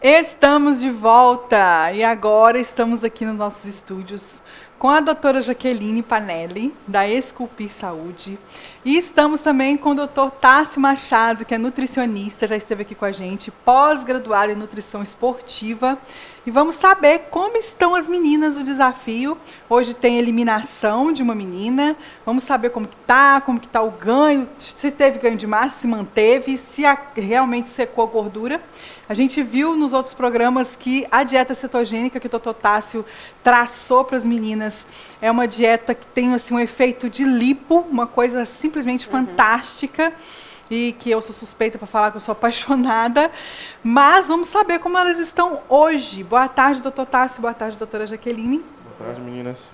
Estamos de volta e agora estamos aqui nos nossos estúdios com a doutora Jaqueline Panelli, da Esculpir Saúde. E estamos também com o doutor Tássio Machado, que é nutricionista, já esteve aqui com a gente, pós-graduado em nutrição esportiva. E vamos saber como estão as meninas do desafio. Hoje tem eliminação de uma menina. Vamos saber como que tá o ganho, se teve ganho de massa, se manteve, se realmente secou a gordura. A gente viu nos outros programas que a dieta cetogênica que o doutor Tássio traçou para as meninas é uma dieta que tem assim, um efeito de lipo, uma coisa simplesmente fantástica, e que eu sou suspeita para falar que eu sou apaixonada. Mas vamos saber como elas estão hoje. Boa tarde, doutor Tássio. Boa tarde, doutora Jaqueline. Boa tarde, meninas.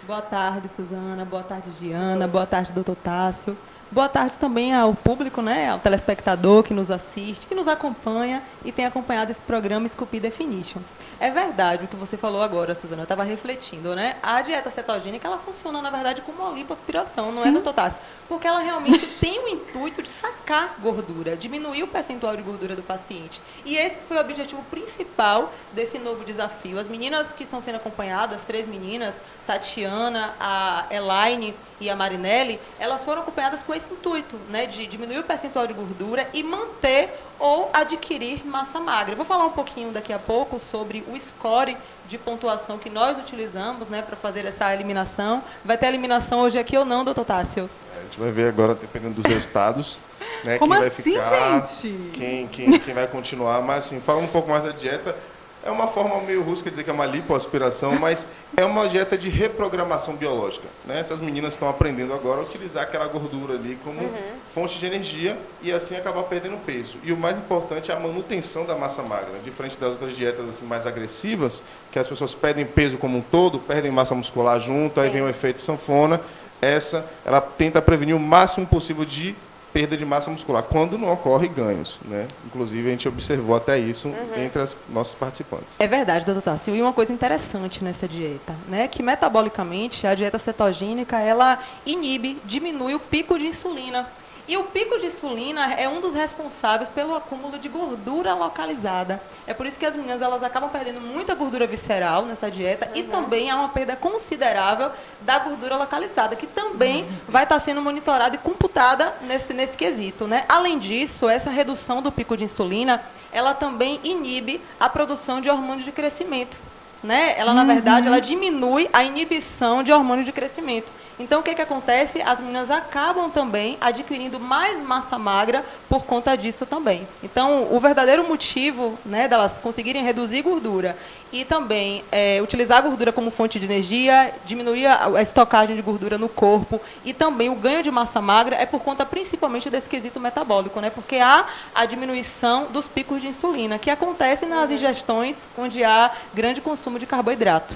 Boa tarde, Suzana. Boa tarde, Diana. Boa tarde, doutor Tássio. Boa tarde também ao público, né, ao telespectador que nos assiste, que nos acompanha e tem acompanhado esse programa Esculpir Definition. É verdade o que você falou agora, Suzana, eu estava refletindo, né? A dieta cetogênica, ela funciona, na verdade, como uma lipoaspiração, não é, doutor Tássio? Porque ela realmente tem o intuito de sacar gordura, diminuir o percentual de gordura do paciente. E esse foi o objetivo principal desse novo desafio. As meninas que estão sendo acompanhadas, 3 meninas, Tatiana, a Elaine e a Marinelli, elas foram acompanhadas com esse intuito, né, de diminuir o percentual de gordura e manter ou adquirir massa magra. Eu vou falar um pouquinho daqui a pouco sobre o score de pontuação que nós utilizamos, né, para fazer essa eliminação. Vai ter eliminação hoje aqui ou não, doutor Tássio? A gente vai ver agora, dependendo dos resultados, né, Como quem vai assim, ficar, gente? quem vai continuar. Mas, assim, falando um pouco mais da dieta, é uma forma meio rústica de dizer que é uma lipoaspiração, mas é uma dieta de reprogramação biológica, né? Essas meninas estão aprendendo agora a utilizar aquela gordura ali como fonte de energia e assim acabar perdendo peso. E o mais importante é a manutenção da massa magra, diferente das outras dietas assim, mais agressivas, que as pessoas perdem peso como um todo, perdem massa muscular junto, aí vem o efeito sanfona. Essa, ela tenta prevenir o máximo possível de perda de massa muscular, quando não ocorre ganhos, né? Inclusive, a gente observou até isso entre os nossos participantes. É verdade, doutor Tássio. E uma coisa interessante nessa dieta, né, que metabolicamente a dieta cetogênica, ela inibe, diminui o pico de insulina. E o pico de insulina é um dos responsáveis pelo acúmulo de gordura localizada. É por isso que as meninas elas acabam perdendo muita gordura visceral nessa dieta e também há uma perda considerável da gordura localizada, que também vai estar sendo monitorada e computada nesse quesito, né? Além disso, essa redução do pico de insulina, ela também inibe a produção de hormônio de crescimento, né? Ela, na verdade, ela diminui a inibição de hormônio de crescimento. Então, o que acontece? As meninas acabam também adquirindo mais massa magra por conta disso também. Então, o verdadeiro motivo, né, delas conseguirem reduzir gordura e também utilizar a gordura como fonte de energia, diminuir a estocagem de gordura no corpo e também o ganho de massa magra é por conta principalmente desse quesito metabólico, né? Porque há a diminuição dos picos de insulina, que acontece nas ingestões onde há grande consumo de carboidrato.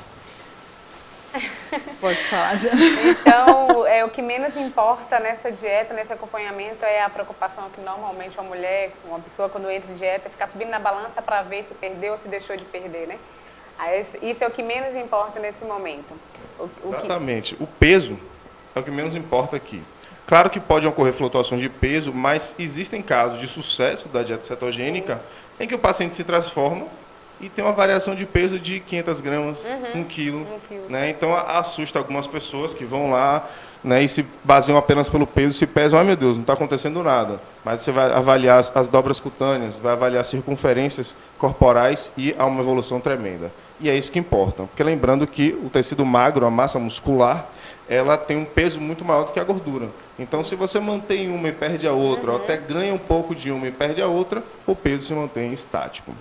Pode falar, já. Então, o que menos importa nessa dieta, nesse acompanhamento, é a preocupação que normalmente uma mulher, uma pessoa, quando entra em dieta, ficar subindo na balança para ver se perdeu ou se deixou de perder, né? Aí, isso é o que menos importa nesse momento. Exatamente. O peso é o que menos importa aqui. Claro que pode ocorrer flutuações de peso, mas existem casos de sucesso da dieta cetogênica em que o paciente se transforma e tem uma variação de peso de 500 gramas, 1 quilo. Né? Então, assusta algumas pessoas que vão lá, né, e se baseiam apenas pelo peso, se pesam, ai meu Deus, não está acontecendo nada. Mas você vai avaliar as dobras cutâneas, vai avaliar as circunferências corporais e há uma evolução tremenda. E é isso que importa. Porque lembrando que o tecido magro, a massa muscular, ela tem um peso muito maior do que a gordura. Então, se você mantém uma e perde a outra, ou até ganha um pouco de uma e perde a outra, o peso se mantém estático.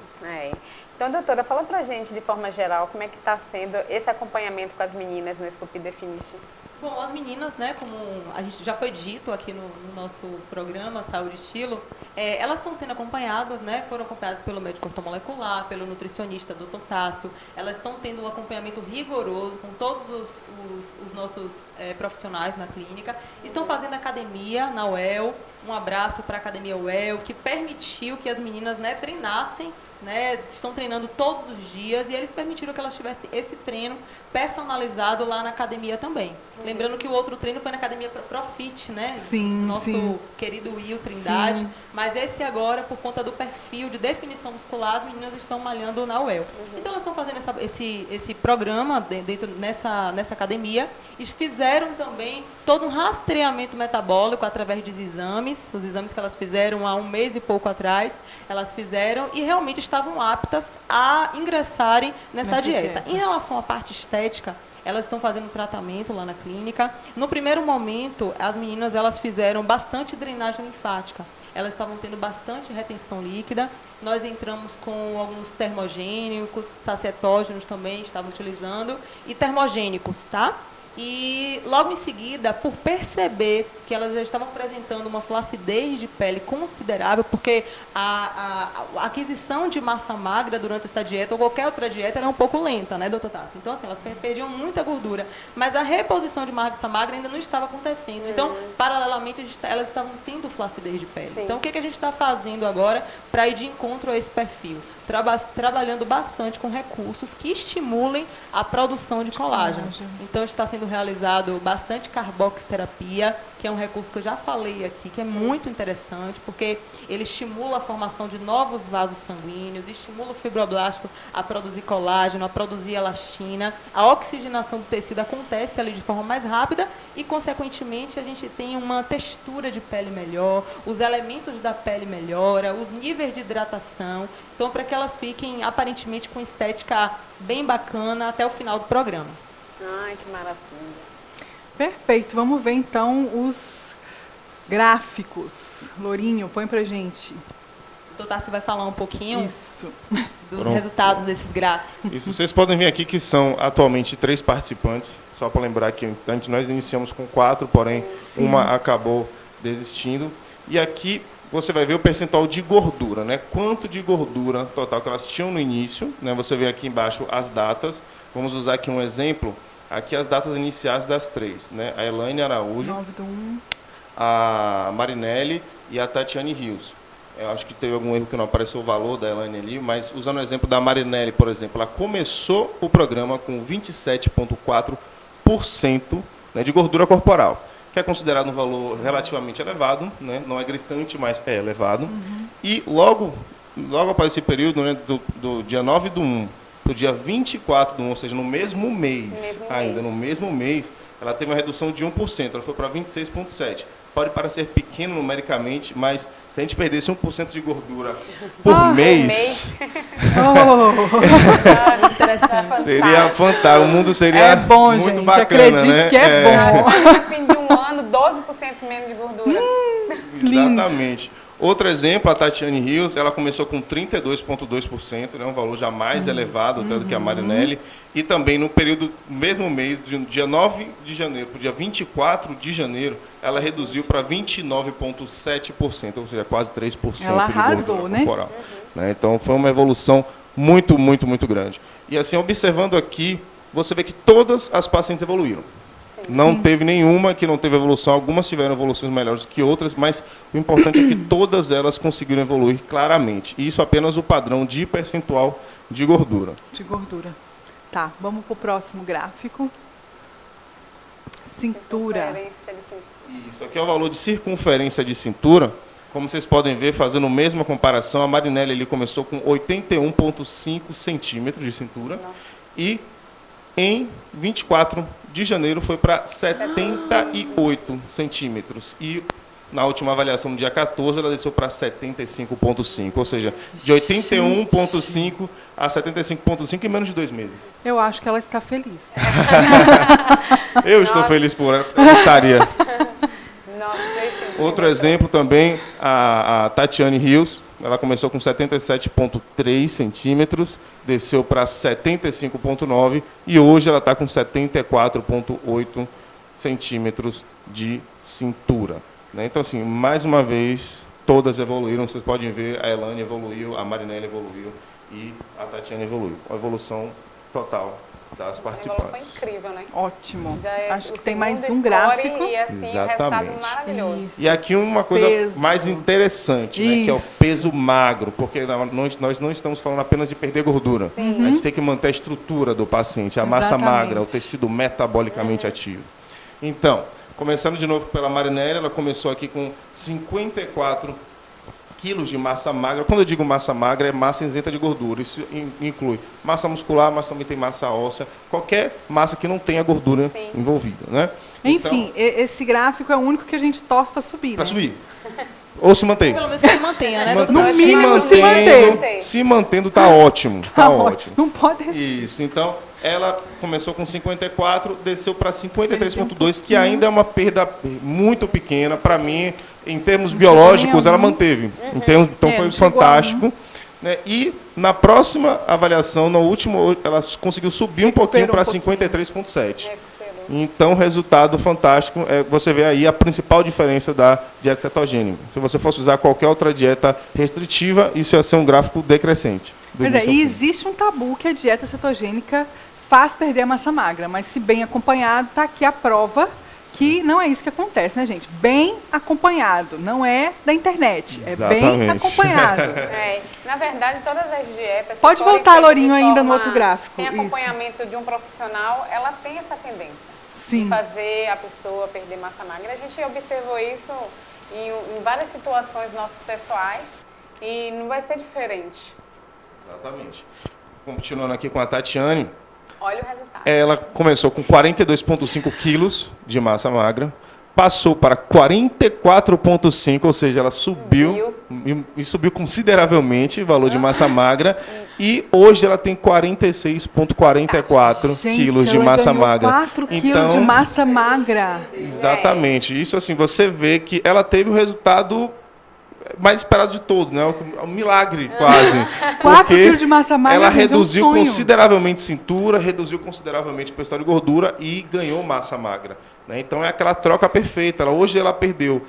Então, doutora, fala pra gente, de forma geral, como é que está sendo esse acompanhamento com as meninas no Esculpir Definition. Bom, as meninas, né, como a gente já foi dito aqui no nosso programa Saúde e Estilo, elas estão sendo acompanhadas, né, foram acompanhadas pelo médico ortomolecular, pelo nutricionista doutor Tássio, elas estão tendo um acompanhamento rigoroso com todos os nossos profissionais na clínica, estão fazendo academia na UEL, um abraço para a Academia UEL, que permitiu que as meninas, né, treinassem né, estão treinando todos os dias e eles permitiram que elas tivessem esse treino personalizado lá na academia também. Lembrando que o outro treino foi na academia Profit, né? Sim, Nosso sim. querido Will Trindade. Sim. Mas esse agora, por conta do perfil de definição muscular, as meninas estão malhando na UEL. Então elas estão fazendo esse programa dentro nessa academia e fizeram também todo um rastreamento metabólico através dos exames, os exames que elas fizeram há um mês e pouco atrás, elas fizeram e realmente estavam aptas a ingressarem nessa dieta. Em relação à parte estética, elas estão fazendo tratamento lá na clínica. No primeiro momento, as meninas elas fizeram bastante drenagem linfática. Elas estavam tendo bastante retenção líquida. Nós entramos com alguns termogênicos, sacietógenos também estavam utilizando, e termogênicos, tá? E logo em seguida, por perceber que elas já estavam apresentando uma flacidez de pele considerável, porque a aquisição de massa magra durante essa dieta ou qualquer outra dieta era um pouco lenta, né, doutor Tassi? Então, assim, elas perdiam muita gordura, mas a reposição de massa magra ainda não estava acontecendo. Então, paralelamente, elas estavam tendo flacidez de pele. Sim. Então, o que a gente está fazendo agora para ir de encontro a esse perfil? Trabalhando bastante com recursos que estimulem a produção de colágeno. Então, está sendo realizado bastante carboxiterapia, que é um recurso que eu já falei aqui, que é muito interessante, porque ele estimula a formação de novos vasos sanguíneos, estimula o fibroblasto a produzir colágeno, a produzir elastina. A oxigenação do tecido acontece ali de forma mais rápida e, consequentemente, a gente tem uma textura de pele melhor, os elementos da pele melhoram, os níveis de hidratação. Então, para que elas fiquem, aparentemente, com estética bem bacana até o final do programa. Ai, que maravilha. Perfeito. Vamos ver, então, os gráficos. Lourinho, põe pra gente. O doutor Tassi vai falar um pouquinho Isso. dos resultados desses gráficos. Isso, vocês podem ver aqui que são atualmente 3 participantes. Só para lembrar que antes nós iniciamos com 4, porém uma acabou desistindo. E aqui você vai ver o percentual de gordura, né? Quanto de gordura total que elas tinham no início, né? Você vê aqui embaixo as datas. Vamos usar aqui um exemplo. Aqui as datas iniciais das 3, né? A Elaine Araújo, 9/1. a Marinelli e a Tatiane Rios. Eu acho que teve algum erro que não apareceu o valor da Elaine ali, mas usando o exemplo da Marinelli, por exemplo, ela começou o programa com 27,4%, né, de gordura corporal, que é considerado um valor relativamente elevado, né? Não é gritante, mas é elevado. E logo após esse período, né, do dia 9/1 para o dia 24/1, ou seja, no mesmo mês, no mesmo mês, ela teve uma redução de 1%, ela foi para 26,7%. Pode parecer pequeno numericamente, mas se a gente perdesse 1% de gordura por mês, Interessante. seria fantástico. O mundo seria bom, muito gente. bacana, Acredite, né? que é bom. No fim de um ano, 12% menos de gordura. Exatamente. Outro exemplo, a Tatiane Rios, ela começou com 32,2%, né, um valor já mais elevado até do que a Marinelli, e também no período, mesmo mês, do dia 9 de janeiro para o dia 24 de janeiro, ela reduziu para 29,7%, ou seja, quase 3% Ela de arrasou, gordura né? corporal. Né? Então, foi uma evolução muito, muito, muito grande. E assim, observando aqui, você vê que todas as pacientes evoluíram. Não teve nenhuma que não teve evolução, algumas tiveram evoluções melhores que outras, mas o importante é que todas elas conseguiram evoluir claramente. E isso apenas o padrão de percentual de gordura. De gordura. Tá, vamos pro próximo gráfico. Cintura. Isso aqui é o valor de circunferência de cintura. Como vocês podem ver, fazendo a mesma comparação, a Marinelli ele começou com 81,5 centímetros de cintura. E em 24 de janeiro foi para 78 centímetros. E na última avaliação, no dia 14, ela desceu para 75,5. Ou seja, de 81,5 a 75,5 em menos de 2 meses. Eu acho que ela está feliz. Eu estou feliz por ela. Eu estaria. Nossa, Outro exemplo também, a Tatiane Rios. Ela começou com 77,3 centímetros, desceu para 75,9 e hoje ela está com 74,8 centímetros de cintura. Né? Então, assim, mais uma vez, todas evoluíram. Vocês podem ver, a Elaine evoluiu, a Marinelli evoluiu e a Tatiane evoluiu. Uma evolução total das Foi participantes. incrível, né? Ótimo. Já é Acho o que tem segundo mais um score gráfico. E assim, o resultado Exatamente. maravilhoso. Isso. E aqui uma coisa Peso. mais interessante, né, que é o Isso. peso magro, porque nós não estamos falando apenas de perder gordura. A gente tem que manter a estrutura do paciente, a massa Exatamente. magra, o tecido metabolicamente ativo. Então, começando de novo pela Marinelli, ela começou aqui com 54 quilos de massa magra. Quando eu digo massa magra, é massa isenta de gordura. Isso inclui massa muscular, mas também tem massa óssea, qualquer massa que não tenha gordura Sim. envolvida, né? Enfim, esse gráfico é o único que a gente torce para subir, Para né? subir. Ou se mantém. Pelo menos que se mantenha, né, No doutora? mínimo, se manter. se mantendo, tá ótimo. Tá ótimo. Não pode... Isso, então ela começou com 54, desceu para 53,2, que ainda é uma perda muito pequena. Para mim, em termos biológicos, ela manteve. Em termos, então É, foi não chegou a fantástico. Né? E na próxima avaliação, no último, ela conseguiu subir um pouquinho para 53,7. Então, resultado fantástico. Você vê aí a principal diferença da dieta cetogênica. Se você fosse usar qualquer outra dieta restritiva, isso ia ser um gráfico decrescente. do Pois é, início ao e fim. existe um tabu que a dieta cetogênica faz perder a massa magra, mas se bem acompanhado, está aqui a prova que não é isso que acontece, né, gente? Bem acompanhado, não é da internet, é bem Exatamente. acompanhado. Na verdade, todas as dietas... Pode se forem voltar, feitas Lourinho, de ainda no forma outro gráfico. Sem Isso. acompanhamento de um profissional, ela tem essa tendência Sim. de fazer a pessoa perder massa magra. A gente observou isso em várias situações nossas pessoais e não vai ser diferente. Exatamente. Continuando aqui com a Tatiane, Olha o resultado. ela começou com 42,5 quilos de massa magra, passou para 44,5, ou seja, ela subiu e subiu consideravelmente o valor de massa magra, e hoje ela tem 46,44 Gente, quilos de ela massa ganhou magra. 4 quilos de massa magra. Exatamente. Isso assim, você vê que ela teve o resultado mais esperado de todos, né? Um milagre quase. 4 Porque quilos de massa magra. ela gente, é um reduziu sonho. consideravelmente cintura, reduziu consideravelmente o percentual de gordura e ganhou massa magra, né? Então é aquela troca perfeita. Hoje ela perdeu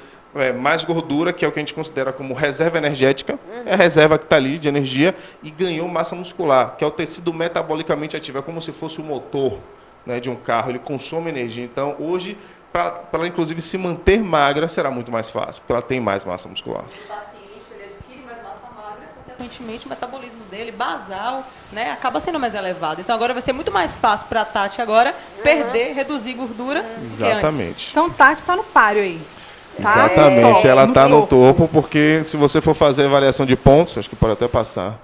mais gordura, que é o que a gente considera como reserva energética, é a reserva que está ali de energia, e ganhou massa muscular, que é o tecido metabolicamente ativo, é como se fosse o motor, né, de um carro, ele consome energia. Então hoje, para ela inclusive se manter magra, será muito mais fácil, porque ela tem mais massa muscular. O paciente ele adquire mais massa magra, consequentemente o metabolismo dele, basal, né, acaba sendo mais elevado. Então agora vai ser muito mais fácil para a Tati agora perder, reduzir gordura. do que antes. Exatamente. Então, Tati está no páreo aí. Tá? Exatamente, Top, ela está no topo. topo, porque se você for fazer avaliação de pontos, acho que pode até passar,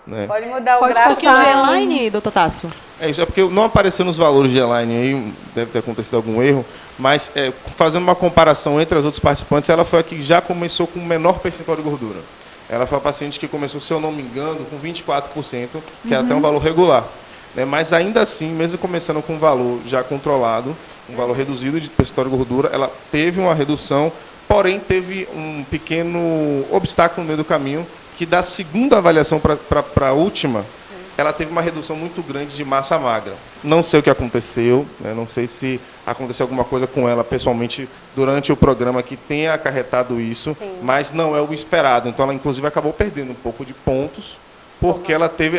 né? Pode mudar o Pode Um gráfico. pouquinho de Elaine, doutor Tássio. É isso, é porque não apareceu nos valores de Elaine aí, deve ter acontecido algum erro, mas fazendo uma comparação entre as outras participantes, ela foi a que já começou com o menor percentual de gordura. Ela foi a paciente que começou, se eu não me engano, com 24%, que é até um valor regular, né? Mas ainda assim, mesmo começando com um valor já controlado, um valor reduzido de percentual de gordura, ela teve uma redução, porém teve um pequeno obstáculo no meio do caminho, que da segunda avaliação para a última, ela teve uma redução muito grande de massa magra. Não sei o que aconteceu, né? Não sei se aconteceu alguma coisa com ela pessoalmente durante o programa que tenha acarretado isso, mas não é o esperado. Então ela inclusive acabou perdendo um pouco de pontos, porque ela teve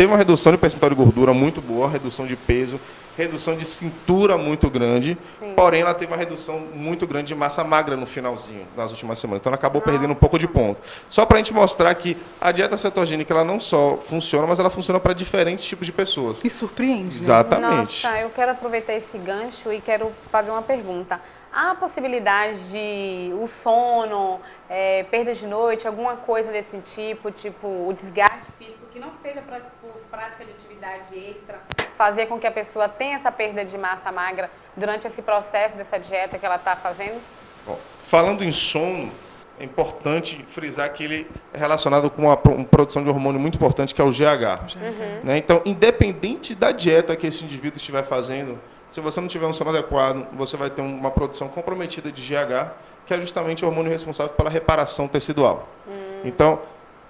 uma redução de percentual de gordura muito boa, redução de peso, redução de cintura muito grande, porém ela teve uma redução muito grande de massa magra no finalzinho, nas últimas semanas. Então ela acabou perdendo um pouco de ponto. Só para a gente mostrar que a dieta cetogênica ela não só funciona, mas ela funciona para diferentes tipos de pessoas. E surpreende, né? Exatamente. Nossa, eu quero aproveitar esse gancho e quero fazer uma pergunta. Há a possibilidade de o sono, perda de noite, alguma coisa desse tipo o desgaste físico, que não seja por prática de atividade extra, fazer com que a pessoa tenha essa perda de massa magra durante esse processo dessa dieta que ela está fazendo? Bom, falando em sono, é importante frisar que ele é relacionado com uma produção de hormônio muito importante, que é o GH. Né? Então, independente da dieta que esse indivíduo estiver fazendo, se você não tiver um sono adequado, você vai ter uma produção comprometida de GH, que é justamente o hormônio responsável pela reparação tecidual. Então,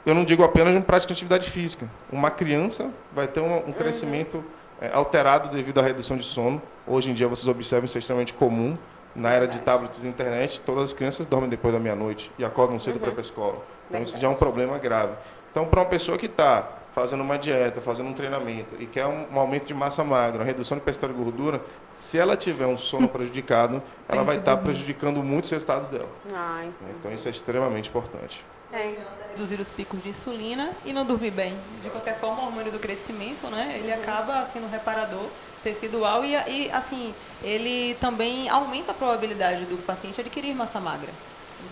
eu não digo apenas de prática de atividade física. Uma criança vai ter um crescimento alterado devido à redução de sono. Hoje em dia, vocês observam, isso é extremamente comum. Na era de tablets e internet, todas as crianças dormem depois da meia-noite e acordam cedo para ir para a escola. Então, isso já é um problema grave. Então, para uma pessoa que está fazendo uma dieta, fazendo um treinamento e quer um aumento de massa magra, uma redução de percentual de gordura, se ela tiver um sono prejudicado, ela vai estar prejudicando muitos resultados dela. Então isso é extremamente importante. Reduzir os picos de insulina e não dormir bem. De qualquer forma, o hormônio do crescimento, né, ele acaba sendo um reparador tecidual e assim, ele também aumenta a probabilidade do paciente adquirir massa magra.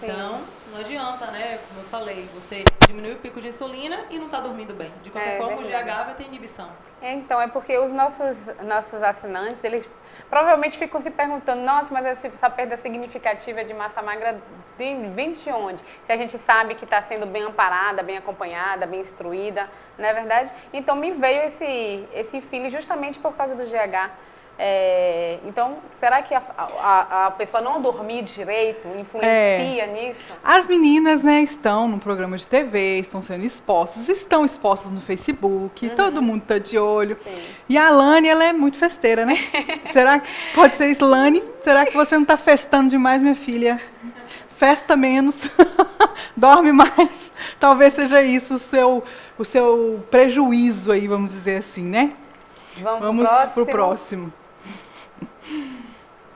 Então, não adianta, né? Como eu falei, você diminui o pico de insulina e não está dormindo bem. De qualquer forma, verdade. o GH vai ter inibição. Então, é porque os nossos assinantes, eles provavelmente ficam se perguntando, nossa, mas essa perda significativa de massa magra vem de onde? Se a gente sabe que está sendo bem amparada, bem acompanhada, bem instruída, não é verdade? Então, me veio esse feeling justamente por causa do GH. Então, será que a pessoa não dormir direito influencia nisso? As meninas, né, estão no programa de TV, estão sendo expostas no Facebook, todo mundo está de olho. Sim. E a Lani, ela é muito festeira, né? Será que pode ser isso, Lani? Será que você não está festando demais, minha filha? Festa menos, dorme mais. Talvez seja isso o seu prejuízo aí, vamos dizer assim, né? Vamos pro próximo.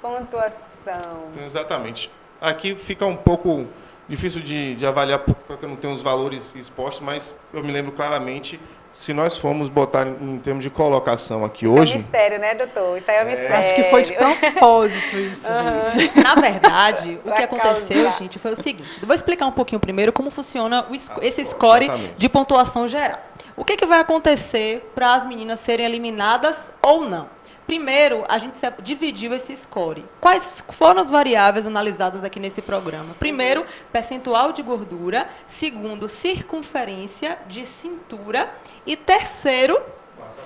Pontuação. Exatamente. Aqui fica um pouco difícil de avaliar porque eu não tenho os valores expostos, mas eu me lembro claramente, se nós formos botar em termos de colocação aqui hoje... É um mistério, né, doutor? Isso aí é um mistério. Acho que foi de propósito isso, gente. Na verdade, o que Pra aconteceu, causar. gente, foi o seguinte. Eu vou explicar um pouquinho primeiro como funciona esse score exatamente. de pontuação geral. O que vai acontecer para as meninas serem eliminadas ou não? Primeiro, a gente dividiu esse score. Quais foram as variáveis analisadas aqui nesse programa? Primeiro, percentual de gordura. Segundo, circunferência de cintura. E terceiro,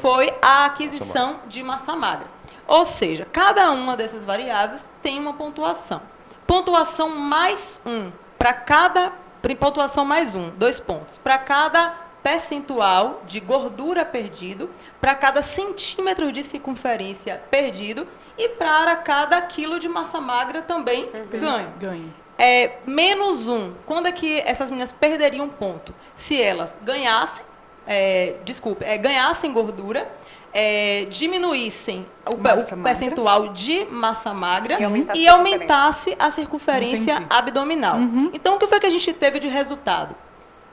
foi a aquisição de massa magra. Ou seja, cada uma dessas variáveis tem uma pontuação. Pontuação mais 1 para cada... Pontuação mais 1, 2 pontos. Para cada percentual de gordura perdido, para cada centímetro de circunferência perdido e para cada quilo de massa magra também ganho. Menos 1, quando é que essas meninas perderiam ponto? Se elas ganhassem, ganhassem gordura, diminuíssem o percentual de massa magra e aumentasse a circunferência abdominal. Então, o que foi que a gente teve de resultado?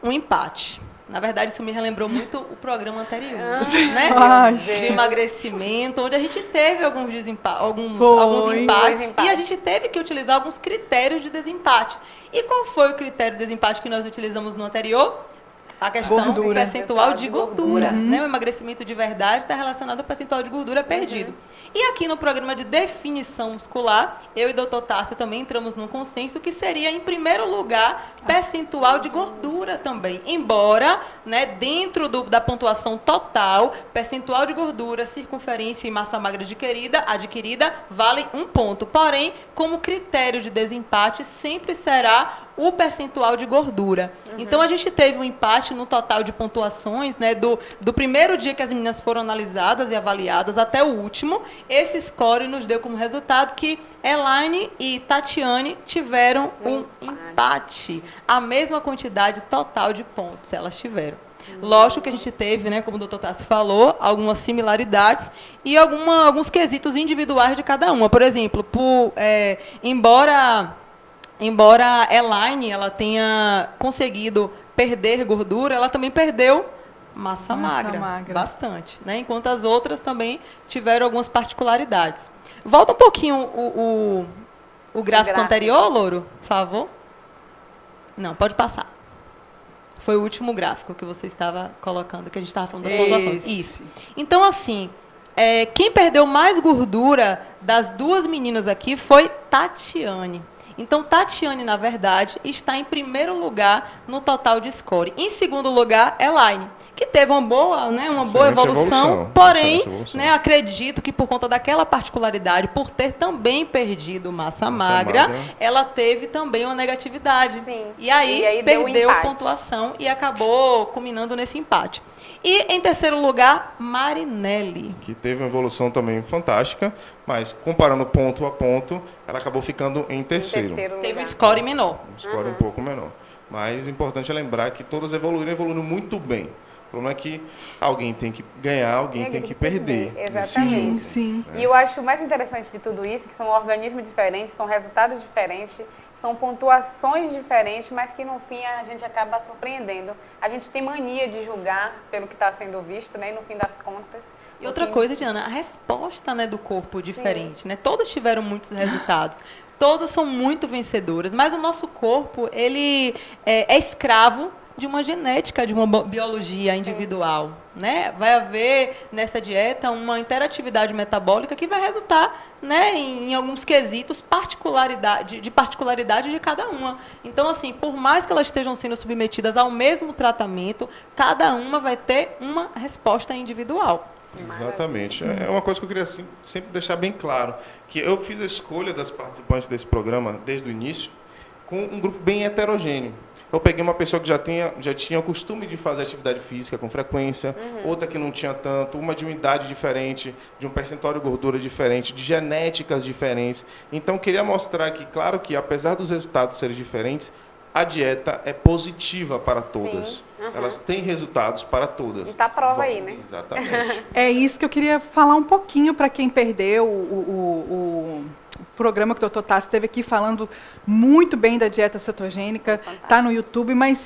Um empate. Na verdade, isso me relembrou muito o programa anterior, né? De emagrecimento, onde a gente teve alguns empates e a gente teve que utilizar alguns critérios de desempate. E qual foi o critério de desempate que nós utilizamos no anterior? A questão do percentual de gordura. Né? O emagrecimento de verdade está relacionado ao percentual de gordura perdido. E aqui no programa de definição muscular, eu e o doutor Tássio também entramos num consenso que seria, em primeiro lugar, percentual de gordura também. Embora, né, dentro da pontuação total, percentual de gordura, circunferência e massa magra adquirida valem 1 ponto. Porém, como critério de desempate, sempre será o percentual de gordura. Então, a gente teve um empate no total de pontuações, né, do primeiro dia que as meninas foram analisadas e avaliadas até o último. Esse score nos deu como resultado que Elaine e Tatiane tiveram um empate. A mesma quantidade total de pontos elas tiveram. Lógico que a gente teve, né, como o doutor Tassi falou, algumas similaridades e alguns quesitos individuais de cada uma. Por exemplo, embora Elaine ela tenha conseguido perder gordura, ela também perdeu massa magra, bastante, né? Enquanto as outras também tiveram algumas particularidades. Volta um pouquinho o gráfico anterior, Louro, por favor. Não, pode passar. Foi o último gráfico que você estava colocando, que a gente estava falando das pontuações. Isso. Então, assim, quem perdeu mais gordura das duas meninas aqui foi Tatiane. Então, Tatiane, na verdade, está em primeiro lugar no total de score. Em segundo lugar, Elaine, que teve uma boa evolução, porém, né, acredito que por conta daquela particularidade, por ter também perdido massa magra, ela teve também uma negatividade. Sim. E aí perdeu pontuação e acabou culminando nesse empate. E, em terceiro lugar, Marinelli. Que teve uma evolução também fantástica, mas comparando ponto a ponto, ela acabou ficando em terceiro. Teve um score menor. Um score um pouco menor. Mas o importante é lembrar que todas evoluíram muito bem. problema é que alguém tem que ganhar, alguém tem que perder. Exatamente. Sim. E eu acho mais interessante de tudo isso que são organismos diferentes, são resultados diferentes, são pontuações diferentes, mas que no fim a gente acaba surpreendendo. A gente tem mania de julgar pelo que está sendo visto, né? E no fim das contas... E outra coisa, Diana, a resposta, né, do corpo diferente, né? Todas tiveram muitos resultados, todas são muito vencedoras, mas o nosso corpo, ele é escravo de uma genética, de uma biologia individual, né? Vai haver nessa dieta uma interatividade metabólica que vai resultar, né, em alguns quesitos de particularidade de cada uma. Então, assim, por mais que elas estejam sendo submetidas ao mesmo tratamento, cada uma vai ter uma resposta individual. Exatamente. É uma coisa que eu queria sempre deixar bem claro, que eu fiz a escolha das participantes desse programa desde o início com um grupo bem heterogêneo. Eu peguei uma pessoa que já tinha o costume de fazer atividade física com frequência, outra que não tinha tanto, uma de uma idade diferente, de um percentual de gordura diferente, de genéticas diferentes. Então, eu queria mostrar que, claro que, apesar dos resultados serem diferentes, a dieta é positiva para todas. Elas têm resultados para todas. E tá a prova aí, né? Exatamente. É isso que eu queria falar um pouquinho para quem perdeu o programa que o Dr. Tassi esteve aqui falando muito bem da dieta cetogênica. Está no YouTube, mas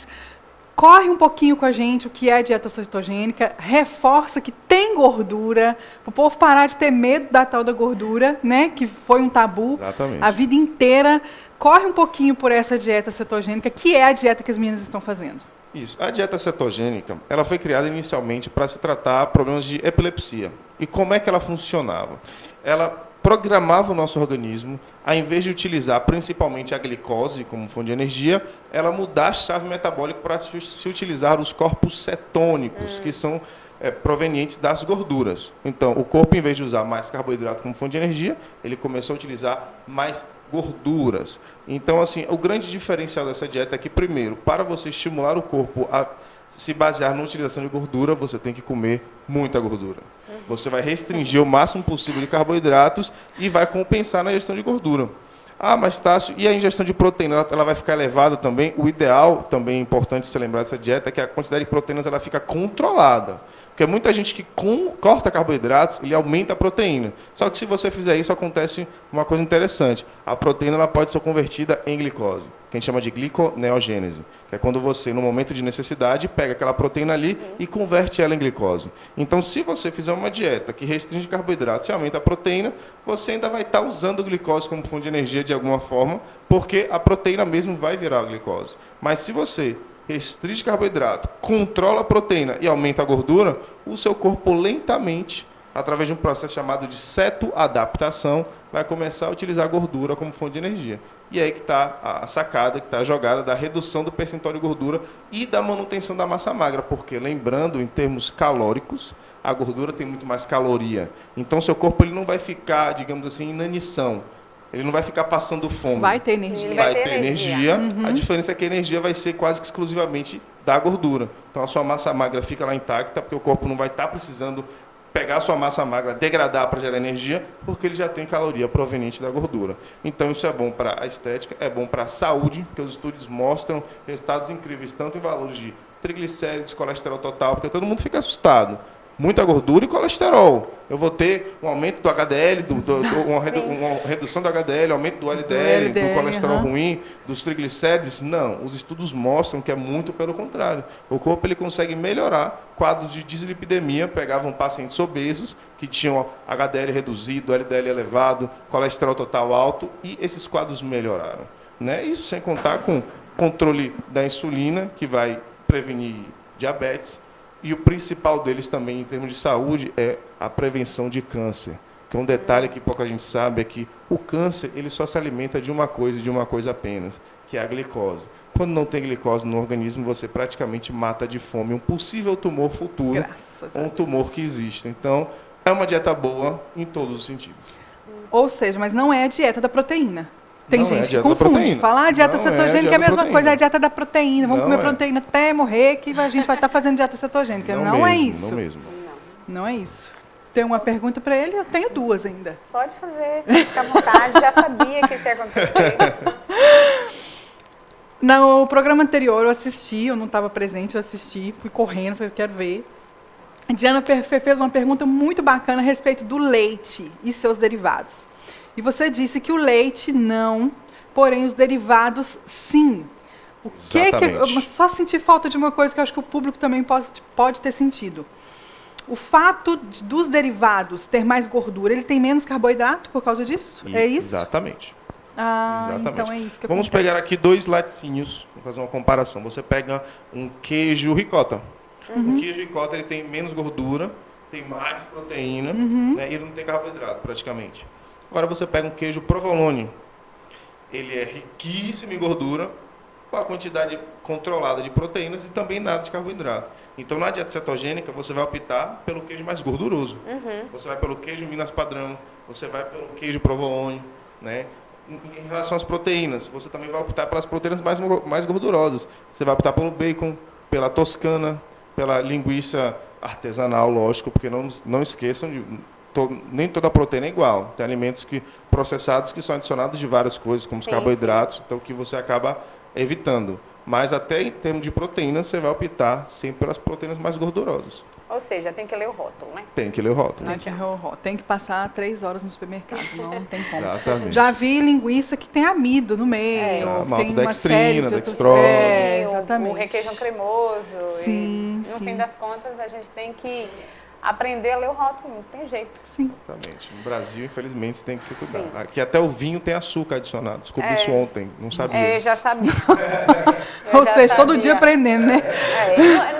corre um pouquinho com a gente o que é a dieta cetogênica, reforça que tem gordura, para o povo parar de ter medo da tal da gordura, né? Que foi um tabu a vida inteira. Corre um pouquinho por essa dieta cetogênica, que é a dieta que as meninas estão fazendo. Isso. A dieta cetogênica, ela foi criada inicialmente para se tratar problemas de epilepsia. E como é que ela funcionava? Ela programava o nosso organismo, ao invés de utilizar principalmente a glicose como fonte de energia, ela mudar a chave metabólica para se utilizar os corpos cetônicos, que são provenientes das gorduras. Então, o corpo, em vez de usar mais carboidrato como fonte de energia, ele começou a utilizar mais gorduras. Então, assim, o grande diferencial dessa dieta é que, primeiro, para você estimular o corpo a se basear na utilização de gordura, você tem que comer muita gordura. Você vai restringir o máximo possível de carboidratos e vai compensar na ingestão de gordura. Ah, mas Tássio, e a ingestão de proteína, ela vai ficar elevada também? O ideal, também é importante se lembrar dessa dieta, é que a quantidade de proteínas ela fica controlada. Porque muita gente que corta carboidratos, ele aumenta a proteína. Só que se você fizer isso, acontece uma coisa interessante. A proteína ela pode ser convertida em glicose, que a gente chama de gliconeogênese, que é quando você, no momento de necessidade, pega aquela proteína ali e converte ela em glicose. Então, se você fizer uma dieta que restringe carboidratos e aumenta a proteína, você ainda vai estar usando glicose como fonte de energia de alguma forma, porque a proteína mesmo vai virar a glicose. Mas se você restringe carboidrato, controla a proteína e aumenta a gordura, o seu corpo lentamente, através de um processo chamado de cetoadaptação, vai começar a utilizar a gordura como fonte de energia. E aí que está a sacada, que está a jogada da redução do percentual de gordura e da manutenção da massa magra, porque, lembrando, em termos calóricos, a gordura tem muito mais caloria. Então, seu corpo ele não vai ficar, digamos assim, em inanição. Ele não vai ficar passando fome. Vai ter energia. Ele Vai ter energia. Uhum. A diferença é que a energia vai ser quase que exclusivamente da gordura. Então, a sua massa magra fica lá intacta, porque o corpo não vai estar precisando pegar a sua massa magra, degradar para gerar energia, porque ele já tem caloria proveniente da gordura. Então, isso é bom para a estética, é bom para a saúde, porque os estudos mostram resultados incríveis, tanto em valores de triglicérides, colesterol total, porque todo mundo fica assustado. Muita gordura e colesterol. Eu vou ter um aumento do HDL, uma redução do HDL, aumento do LDL, do colesterol ruim, dos triglicérides. Não, os estudos mostram que é muito pelo contrário. O corpo ele consegue melhorar quadros de dislipidemia. Pegavam pacientes obesos que tinham HDL reduzido, LDL elevado, colesterol total alto e esses quadros melhoraram. Né? Isso sem contar com controle da insulina, que vai prevenir diabetes. E o principal deles também, em termos de saúde, é a prevenção de câncer. Que é um detalhe que pouca gente sabe, é que o câncer ele só se alimenta de uma coisa e de uma coisa apenas, que é a glicose. Quando não tem glicose no organismo, você praticamente mata de fome um possível tumor futuro, ou um tumor que existe. Então, é uma dieta boa em todos os sentidos. Ou seja, mas não é a dieta da proteína. Tem Não é a gente que dieta da confunde. proteína. Falar dieta Não é a cetogênica é a dieta da mesma proteína. coisa, é a dieta da proteína. Vamos Não comer é. proteína até morrer, que a gente vai estar fazendo dieta cetogênica. Não é isso. Não mesmo. Não é isso. Tem uma pergunta para ele? Eu tenho duas ainda. Pode fazer, fica à vontade. Já sabia que isso ia acontecer. No programa anterior eu assisti, eu não estava presente, eu assisti, fui correndo, falei, eu quero ver. A Diana fez uma pergunta muito bacana a respeito do leite e seus derivados. E você disse que o leite não, porém os derivados sim. O que eu só senti falta de uma coisa que eu acho que o público também pode ter sentido. O fato dos derivados ter mais gordura, ele tem menos carboidrato por causa disso? É isso? Exatamente. Ah, Exatamente. então é isso que Vamos acontece. pegar aqui 2 laticínios, vou fazer uma comparação. Você pega um queijo ricota. O queijo ricota ele tem menos gordura, tem mais proteína, né, e ele não tem carboidrato praticamente. Agora você pega um queijo provolone. Ele é riquíssimo em gordura, com a quantidade controlada de proteínas e também nada de carboidrato. Então, na dieta cetogênica, você vai optar pelo queijo mais gorduroso. Você vai pelo queijo Minas Padrão, você vai pelo queijo provolone, né? Em relação às proteínas, você também vai optar pelas proteínas mais gordurosas. Você vai optar pelo bacon, pela toscana, pela linguiça artesanal, lógico, porque não esqueçam nem toda proteína é igual. Tem alimentos processados que são adicionados de várias coisas, como os carboidratos, então que você acaba evitando. Mas até em termos de proteínas, você vai optar sempre pelas proteínas mais gordurosas. Ou seja, tem que ler o rótulo, né? Tem que ler o rótulo. Tem que passar 3 horas no supermercado, não tem como. Exatamente. Já vi linguiça que tem amido no meio. Tem uma série de outros- dextrose. exatamente. O requeijão cremoso. Sim, e, no sim. fim das contas, a gente tem que aprender a ler o rótulo, não tem jeito. Sim. Exatamente. No Brasil, infelizmente, você tem que se cuidar. Aqui até o vinho tem açúcar adicionado. Descobri isso ontem, não sabia. Já sabia. Ou seja, todo dia aprendendo, né?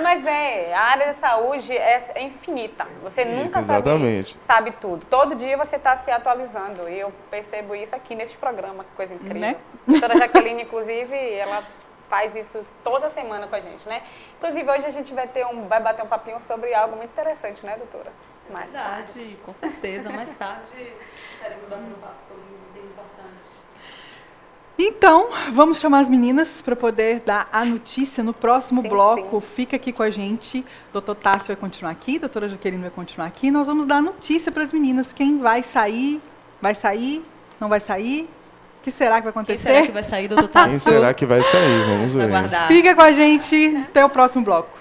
Mas a área da saúde é infinita. Você nunca Exatamente. sabe tudo. Todo dia você está se atualizando. E eu percebo isso aqui neste programa, que coisa incrível. Né? A doutora Jaqueline, inclusive, ela faz isso toda semana com a gente, né? Inclusive, hoje a gente vai bater um papinho sobre algo muito interessante, né, doutora? Mais Verdade, tarde. com certeza. Mais tarde estaremos batendo um papo sobre um tema importante. Então, vamos chamar as meninas para poder dar a notícia no próximo Sim, bloco. sim. Fica aqui com a gente. Doutor Tássio vai continuar aqui, doutora Jaqueline vai continuar aqui. Nós vamos dar a notícia para as meninas. Quem vai sair, não vai sair? O que será que vai acontecer? Quem será que vai sair, doutor Tássio? Quem será que vai sair? Vamos ver. Vai guardar. Fica com a gente. Até o próximo bloco.